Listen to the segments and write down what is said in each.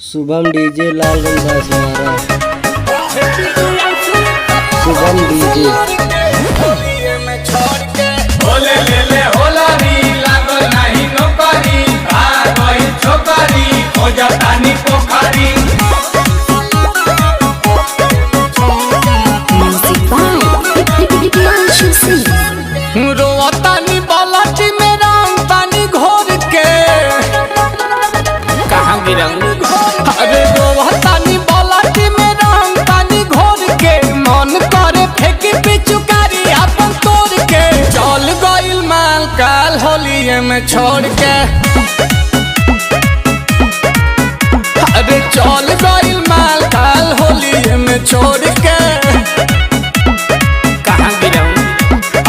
Shubham DJ Lalganj Banswara. Shubham DJ होले ले ले होला री लागल नाही नौकरी भाग गई छोकरी हो जातानी पोखरी। रोतानी बालाटी में रंग पानी घोर के कहाँ गिरंग अरे रोतानी बालाटी में रंग पानी घोर के मन करे फेंकी पिचुकारी अपन तोड़ के चल गइल माल काल होलिये में छोड़ के। अरे चल गइल माल काल होलिये में छोड़ के कहाँ गिरंग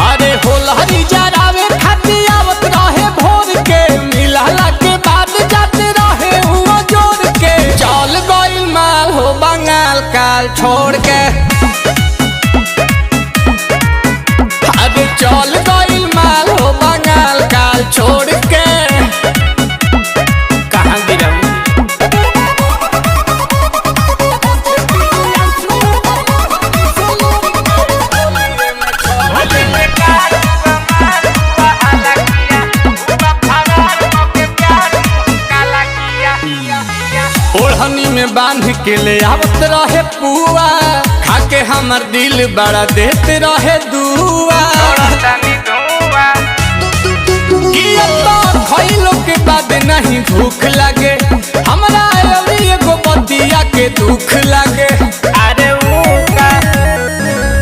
अरे होलहरी जरावे खाती आवत रहे भोर के मिलहला के बाद जाते रहे हुआ जोड़ के चल गइल माल हो बंगाल काल छोड़ के। अरे चल गइल माल हो बंगाल काल छोड़ के कहाँ गिरंग ओढ़नी में बांध के ले आवत रहे पुआ खाके हमर दिल बड़ा देते रहे दुआ। खइलो के बाद नहीं भूख लगे हमरा अभी एगो बतिया के दुख लगे। अरे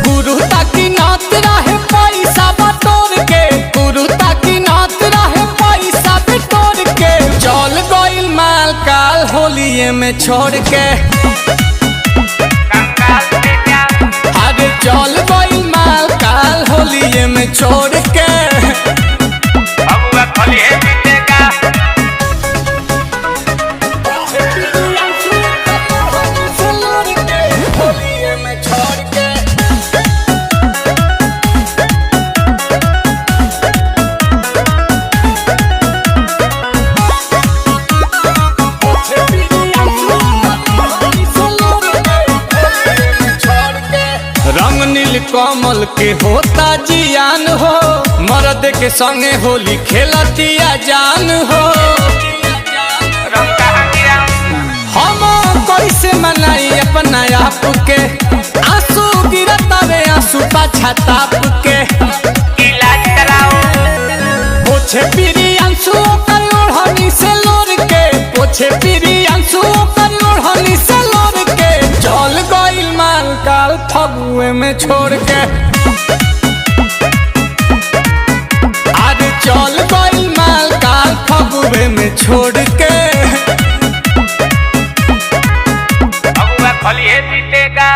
गुरु ताकि नात रहे पैसा बटोर के गुरु ताकि नात रहे पैसा बटोर के चल गइल माल काल होलिये में छोड़ के। अरे चल गइल माल काल होलिये में छोड़ के रंग नील कमल के होता जियान हो मर्द के संगे होली खेलतिया जान हो। हम कैसे मनाई अपना आप के आंसू गिरता वे आंसू पाछा ताप के इलाज कराओ पोछे पीरी आंसू कर ओढ़नी से लोर के पोछे पीरी आंसू कर ओढ़नी से लोर के चल गइल माल काल फगुए में छोड़ के। आज चल गइल माल काल फगुए में छोड़ के फगुआ फलिए जीतेगा।